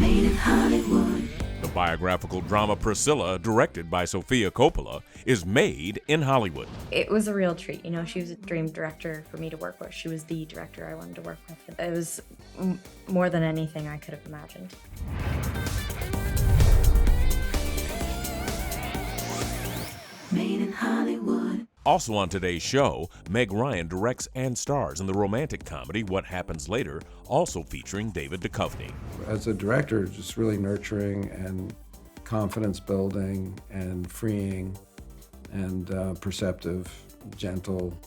Made in Hollywood. The biographical drama Priscilla, directed by Sofia Coppola, is made in Hollywood. It was a real treat. You know, she was a dream director for me to work with. She was the director I wanted to work with. It was more than anything I could have imagined. Made in Hollywood. Also on today's show, Meg Ryan directs and stars in the romantic comedy What Happens Later, also featuring David Duchovny. As a director, just really nurturing and confidence building and freeing and perceptive, gentle,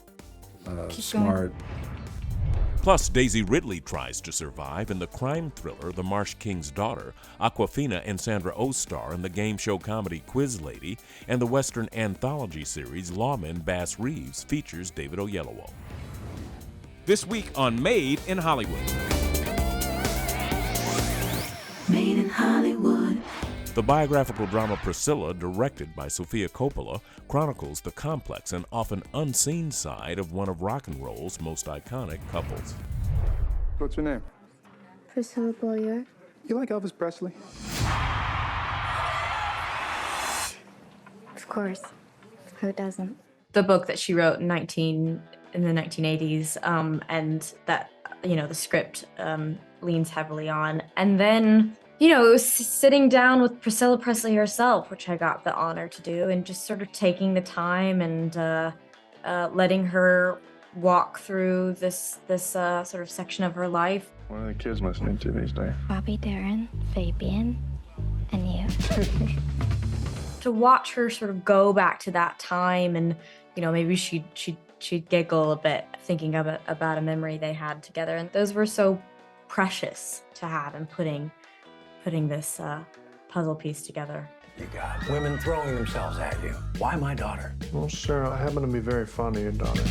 smart. Plus, Daisy Ridley tries to survive in the crime thriller The Marsh King's Daughter. Awkwafina and Sandra Oh star in the game show comedy Quiz Lady, and the Western anthology series Lawmen Bass Reeves features David Oyelowo. This week on Made in Hollywood. Made in Hollywood. The biographical drama Priscilla, directed by Sofia Coppola, chronicles the complex and often unseen side of one of rock and roll's most iconic couples. What's your name? Priscilla Boyer. You like Elvis Presley? Of course. Who doesn't? The book that she wrote in the 1980s, and that, you know, the script leans heavily on. And then, you know, it was sitting down with Priscilla Presley herself, which I got the honor to do, and just sort of taking the time and letting her walk through this sort of section of her life. What are the kids listening to these days? Bobby Darin, Fabian, and you. To watch her sort of go back to that time, and, you know, maybe she'd giggle a bit thinking about a memory they had together, and those were so precious to have in putting this puzzle piece together. You got women throwing themselves at you. Why my daughter? Well, sir, I happen to be very fond of your daughter.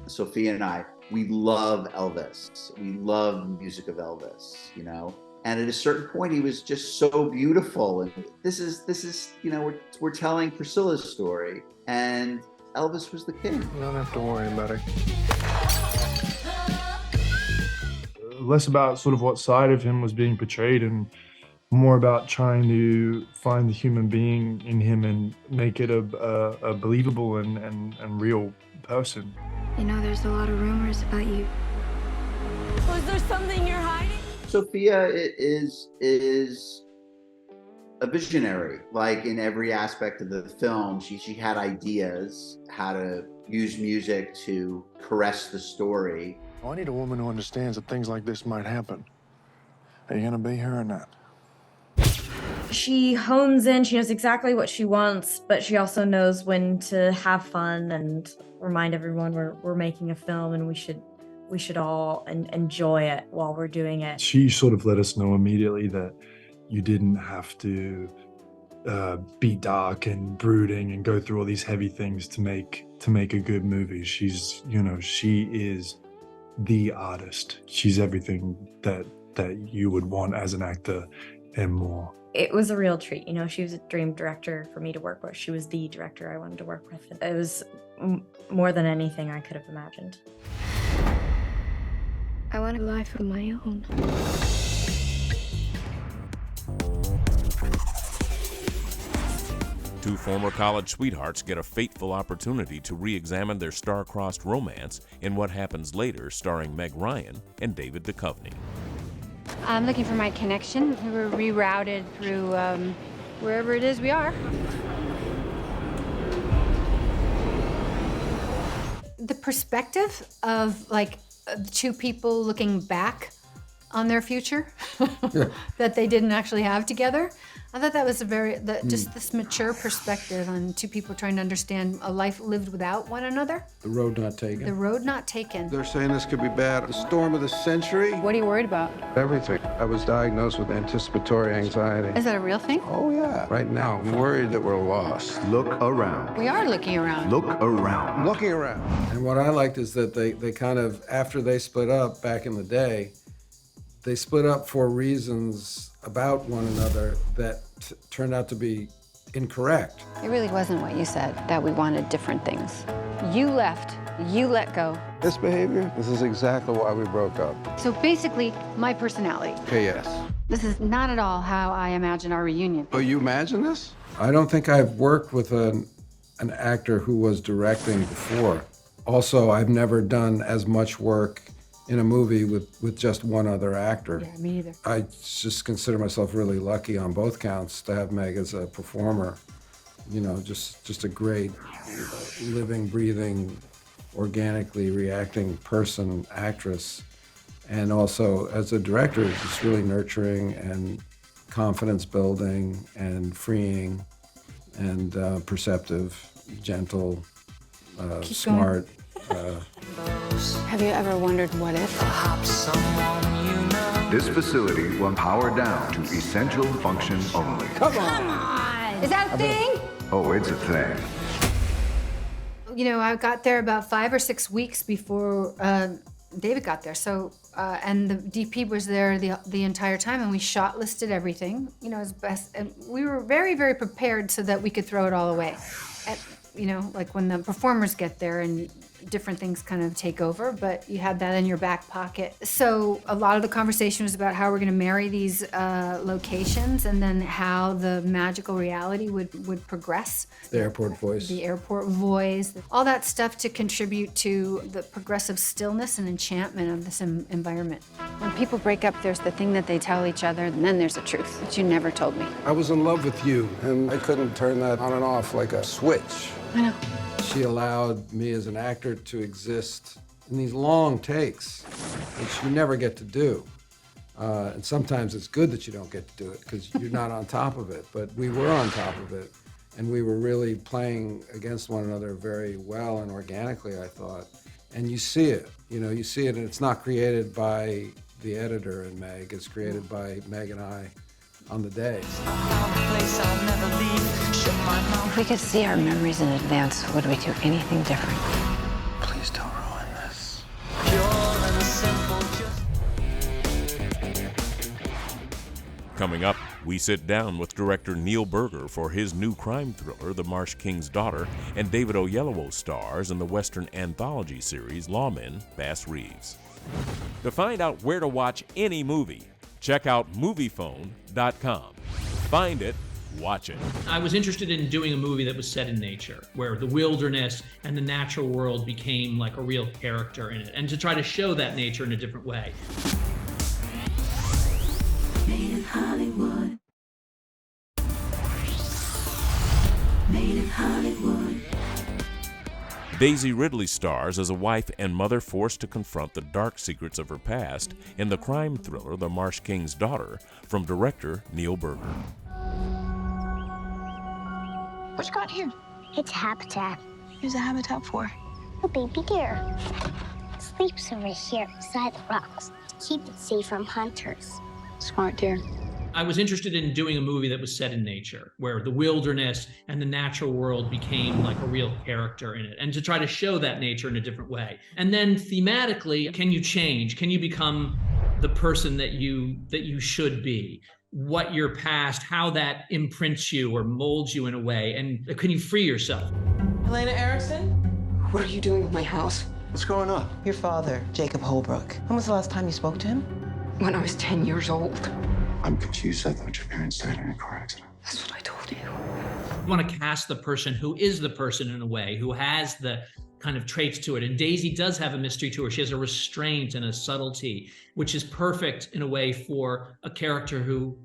Sophia and I, we love Elvis. We love the music of Elvis, you know? And at a certain point, he was just so beautiful. And this is, you know, we're telling Priscilla's story, and Elvis was the king. You don't have to worry about it. Less about sort of what side of him was being portrayed and more about trying to find the human being in him and make it a believable and real person. You know, there's a lot of rumors about you. Was there something you're hiding? Sophia is a visionary. Like in every aspect of the film, she had ideas how to use music to caress the story. Oh, I need a woman who understands that things like this might happen. Are you gonna be here or not? She hones in, she knows exactly what she wants, but she also knows when to have fun and remind everyone we're making a film and we should all enjoy it while we're doing it. She sort of let us know immediately that you didn't have to be dark and brooding and go through all these heavy things to make a good movie. She's, you know, she is the artist. She's everything that you would want as an actor and more. It was a real treat. You know, she was a dream director for me to work with. She was the director I wanted to work with. It was more than anything I could have imagined. I want a life of my own. Two former college sweethearts get a fateful opportunity to re-examine their star-crossed romance in What Happens Later, starring Meg Ryan and David Duchovny. I'm looking for my connection. We were rerouted through wherever it is we are. The perspective of, like, two people looking back on their future that they didn't actually have together. I thought that was just this mature perspective on two people trying to understand a life lived without one another. The road not taken. The road not taken. They're saying this could be bad. The storm of the century. What are you worried about? Everything. I was diagnosed with anticipatory anxiety. Is that a real thing? Oh, yeah. Right now, I'm worried that we're lost. Look around. We are looking around. Look around. I'm looking around. And what I liked is that they kind of, after they split up back in the day, they split up for reasons about one another that turned out to be incorrect. It really wasn't what you said, that we wanted different things. You left, you let go. This behavior, this is exactly why we broke up. So basically, my personality. Okay, yes. This is not at all how I imagine our reunion. Oh, you imagine this? I don't think I've worked with an actor who was directing before. Also, I've never done as much work in a movie with just one other actor. Yeah, me either. I just consider myself really lucky on both counts to have Meg as a performer. You know, just a great living, breathing, organically reacting person, actress. And also as a director, it's really nurturing and confidence building and freeing and perceptive, gentle, smart. Have you ever wondered what if? This facility will power down to essential function only. Come on! Is that a thing? Oh, it's a thing. You know, I got there about 5 or 6 weeks before David got there. So, and the DP was there the entire time, and we shot listed everything, you know, as best. And we were very, very prepared so that we could throw it all away. And, you know, like when the performers get there and different things kind of take over, but you had that in your back pocket. So a lot of the conversation was about how we're going to marry these locations, and then how the magical reality would progress. The airport voice. The airport voice, all that stuff to contribute to the progressive stillness and enchantment of this environment. When people break up, there's the thing that they tell each other, and then there's the truth that you never told me. I was in love with you, and I couldn't turn that on and off like a switch. I know. She allowed me as an actor to exist in these long takes, which you never get to do. And sometimes it's good that you don't get to do it because you're not on top of it. But we were on top of it, and we were really playing against one another very well and organically, I thought. And you see it, you know, you see it, and it's not created by the editor and Meg, it's created by Meg and I on the day. If we could see our memories in advance, would we do anything different? Please don't ruin this. Coming up, we sit down with director Neil Berger for his new crime thriller, The Marsh King's Daughter, and David Oyelowo stars in the Western anthology series Lawmen, Bass Reeves. To find out where to watch any movie, check out MoviePhone.com. Find it, watch it. I was interested in doing a movie that was set in nature, where the wilderness and the natural world became like a real character in it, and to try to show that nature in a different way. Made in Hollywood. Made in Hollywood. Daisy Ridley stars as a wife and mother forced to confront the dark secrets of her past in the crime thriller The Marsh King's Daughter from director Neil Berger. What you got here? It's a habitat. Here's a habitat for. A baby deer. It sleeps over here beside the rocks to keep it safe from hunters. Smart deer. I was interested in doing a movie that was set in nature, where the wilderness and the natural world became like a real character in it, and to try to show that nature in a different way. And then thematically, can you change? Can you become the person that you should be? What your past, how that imprints you or molds you in a way, and can you free yourself? Elena Erickson? What are you doing with my house? What's going on? Your father, Jacob Holbrook. When was the last time you spoke to him? When I was 10 years old. I'm confused. I thought your parents died in a car accident. That's what I told you. You want to cast the person who is the person in a way, who has the kind of traits to it. And Daisy does have a mystery to her. She has a restraint and a subtlety, which is perfect in a way for a character who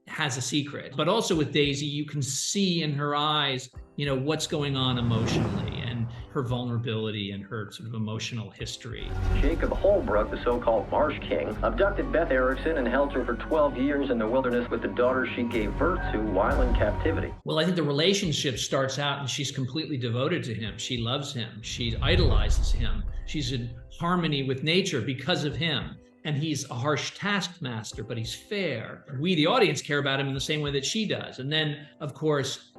has a secret. But also with Daisy, you can see in her eyes, you know, what's going on emotionally and her vulnerability and her sort of emotional history. Jacob Holbrook, the so-called Marsh King, abducted Beth Erickson and held her for 12 years in the wilderness with the daughter she gave birth to while in captivity. Well, I think the relationship starts out and she's completely devoted to him. She loves him. She idolizes him. She's in harmony with nature because of him. And he's a harsh taskmaster, but he's fair. We, the audience, care about him in the same way that she does. And then, of course,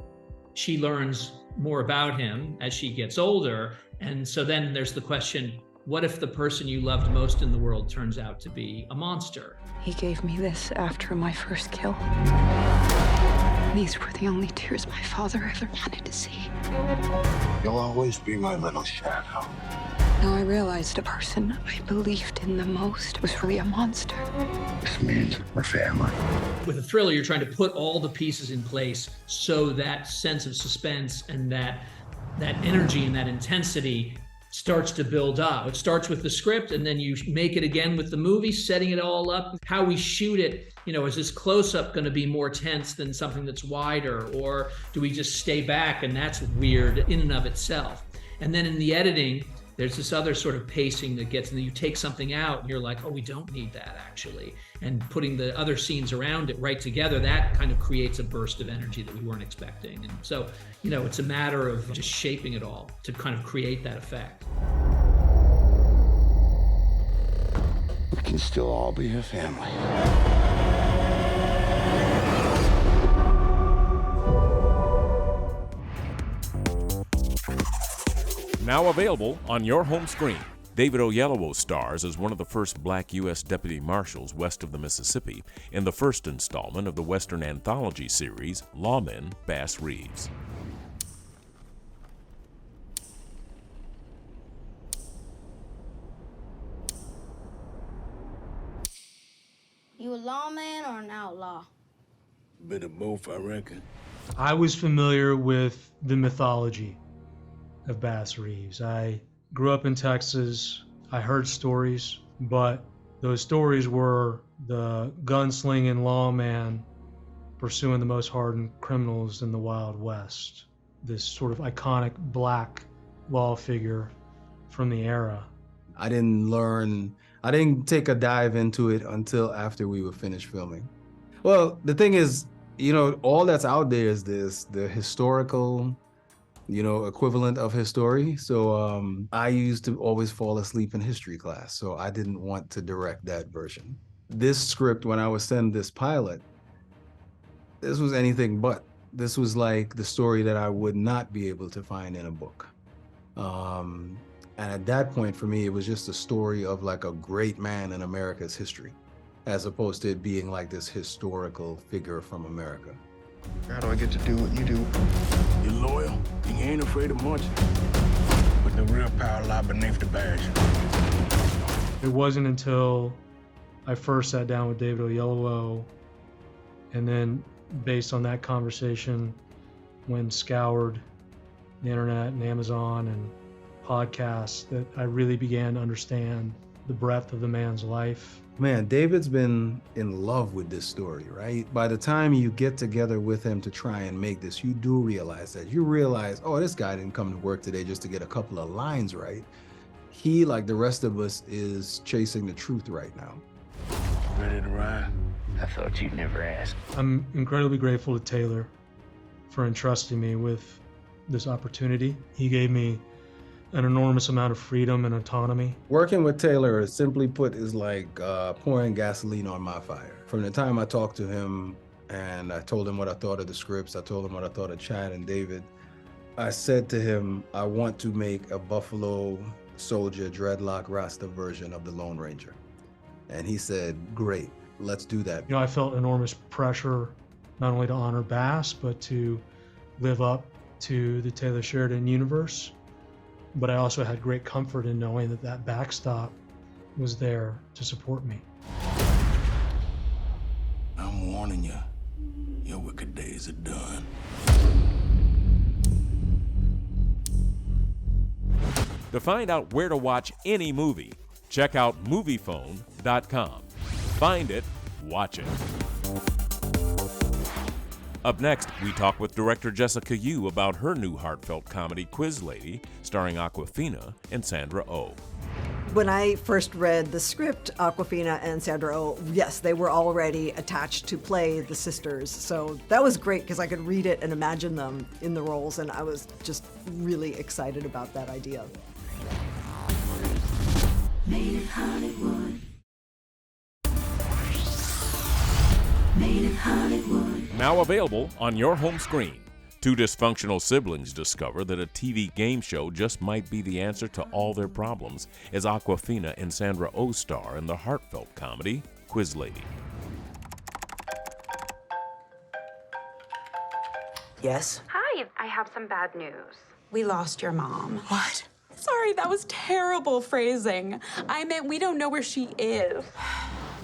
she learns more about him as she gets older. And so then there's the question, What if the person you loved most in the world turns out to be a monster? He gave me this after my first kill. These were the only tears my father ever wanted to see. You'll always be my little shadow. Now I realized the person I believed in the most was really a monster. This means we're family. With a thriller, you're trying to put all the pieces in place so that sense of suspense and that energy and that intensity starts to build up. It starts with the script, and then you make it again with the movie, setting it all up. How we shoot it, is this close-up going to be more tense than something that's wider, or do we just stay back and that's weird in and of itself? And then in the editing, there's this other sort of pacing that gets, and then you take something out and you're like, oh, we don't need that actually. And putting the other scenes around it right together, that kind of creates a burst of energy that we weren't expecting. And so, it's a matter of just shaping it all to kind of create that effect. We can still all be a family. Now available on your home screen. David Oyelowo stars as one of the first black U.S. deputy marshals west of the Mississippi in the first installment of the Western anthology series, Lawmen, Bass Reeves. You a lawman or an outlaw? Bit of both, I reckon. I was familiar with the mythology of Bass Reeves. I grew up in Texas. I heard stories, but those stories were the gunslinging lawman pursuing the most hardened criminals in the Wild West. This sort of iconic black law figure from the era. I didn't take a dive into it until after we were finished filming. Well, the thing is, all that's out there is the historical, equivalent of his story. So I used to always fall asleep in history class, so I didn't want to direct that version. This script, when I was sent this pilot, this was anything but. This was like the story that I would not be able to find in a book. And at that point, for me, it was just a story of like a great man in America's history, as opposed to it being like this historical figure from America. How do I get to do what you do? You're loyal, and you ain't afraid of much. But the real power lies beneath the badge. It wasn't until I first sat down with David Oyelowo, and then based on that conversation, when scoured the internet and Amazon and podcasts, that I really began to understand the breadth of the man's life. Man, David's been in love with this story, right? By the time you get together with him to try and make this, you do realize that. You realize, oh, this guy didn't come to work today just to get a couple of lines right. He, like the rest of us, is chasing the truth right now. Ready to ride? I thought you'd never ask. I'm incredibly grateful to Taylor for entrusting me with this opportunity. He gave me an enormous amount of freedom and autonomy. Working with Taylor, simply put, is like pouring gasoline on my fire. From the time I talked to him and I told him what I thought of the scripts, I told him what I thought of Chad and David, I said to him, I want to make a Buffalo Soldier dreadlock Rasta version of the Lone Ranger. And he said, great, let's do that. I felt enormous pressure, not only to honor Bass, but to live up to the Taylor Sheridan universe. But I also had great comfort in knowing that that backstop was there to support me. I'm warning you, your wicked days are done. To find out where to watch any movie, check out Moviephone.com. Find it, watch it. Up next, we talk with director Jessica Yu about her new heartfelt comedy Quiz Lady, starring Awkwafina and Sandra Oh. When I first read the script, Awkwafina and Sandra Oh, yes, they were already attached to play the sisters. So that was great because I could read it and imagine them in the roles, and I was just really excited about that idea. Made in Hollywood. Made in Hollywood. Now available on your home screen. Two dysfunctional siblings discover that a TV game show just might be the answer to all their problems as Awkwafina and Sandra Oh star in the heartfelt comedy Quiz Lady. Yes? Hi, I have some bad news. We lost your mom. What? Sorry, that was terrible phrasing. I meant we don't know where she is.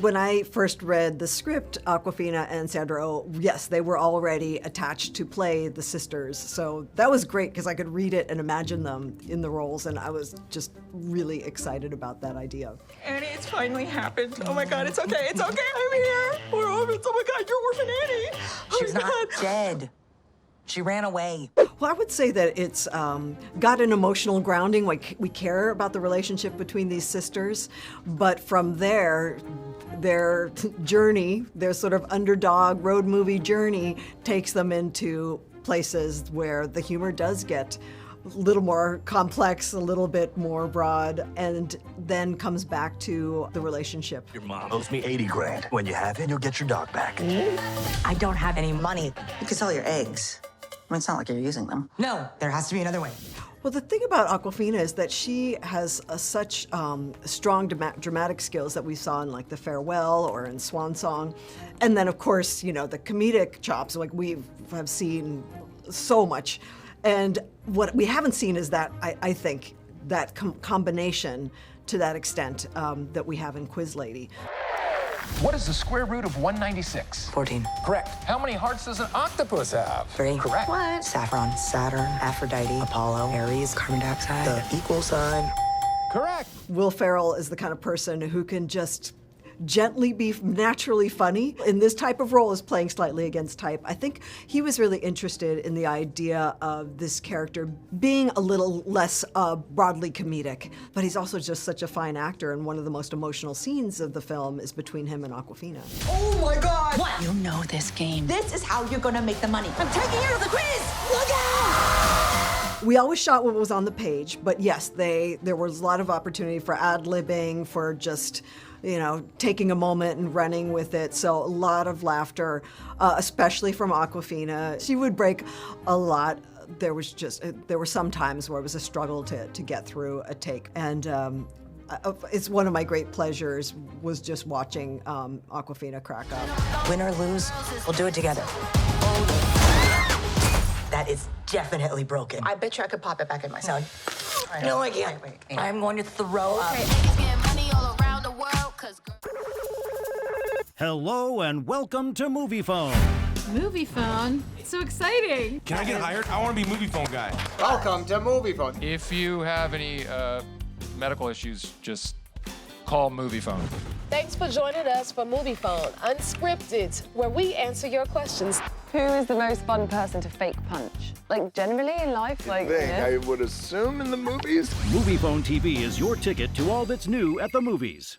When I first read the script, Awkwafina and Sandra Oh, yes, they were already attached to play the sisters. So that was great because I could read it and imagine them in the roles, and I was just really excited about that idea. Annie, it's finally happened. Oh my God, it's okay, I'm here. We're orphans. Oh my God, you're Orphan Annie. Oh She's my not God. dead. She ran away. Well, I would say that it's got an emotional grounding. Like, we care about the relationship between these sisters, but from there, their journey, their sort of underdog road movie journey, takes them into places where the humor does get a little more complex, a little bit more broad, and then comes back to the relationship. Your mom owes me 80 grand. When you have it, you'll get your dog back. I don't have any money. You could sell your eggs. I mean, it's not like you're using them. No, there has to be another way. Well, the thing about Awkwafina is that she has such strong dramatic skills that we saw in like The Farewell or in Swan Song. And then, of course, you know, the comedic chops, like we have seen so much. And what we haven't seen is that, I think, that combination to that extent that we have in Quiz Lady. What is the square root of 196? 14. Correct. How many hearts does an octopus have? 3. Correct. What? Saffron, Saturn, Aphrodite, Apollo, Aries, carbon dioxide, the equal sign. Correct. Will Ferrell is the kind of person who can just gently be naturally funny. In this type of role, is playing slightly against type. I think he was really interested in the idea of this character being a little less broadly comedic, but he's also just such a fine actor, and one of the most emotional scenes of the film is between him and Awkwafina. Oh my God! What? You know this game. This is how you're gonna make the money. I'm taking you to the quiz! Look out! We always shot what was on the page, but yes, there was a lot of opportunity for ad-libbing, for just, you know, taking a moment and running with it. So a lot of laughter, especially from Awkwafina. She would break a lot. There were some times where it was a struggle to get through a take. And it's one of my great pleasures was just watching Awkwafina crack up. Win or lose, we'll do it together. That is definitely broken. I bet you I could pop it back in myself. No, I can't. Wait. I'm going to throw up. Hello and welcome to Movie Phone. Movie phone? So exciting. Can I get hired? I want to be movie phone guy. Welcome to Movie Phone. If you have any medical issues, just call Movie Phone. Thanks for joining us for Movie Phone, unscripted, where we answer your questions. Who is the most fun person to fake punch? Like, generally in life, like, you know? I would assume in the movies. Movie Phone TV is your ticket to all that's new at the movies.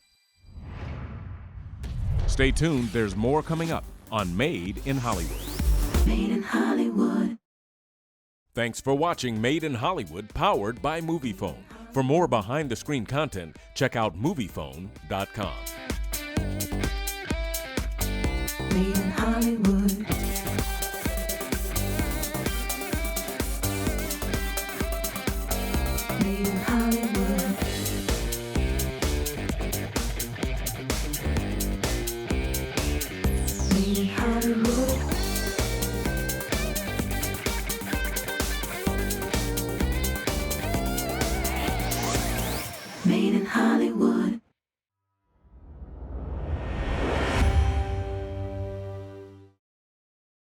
Stay tuned, there's more coming up on Made in Hollywood. Made in Hollywood. Thanks for watching Made in Hollywood, powered by MoviePhone. For more behind-the-screen content, check out MoviePhone.com. Made in Hollywood.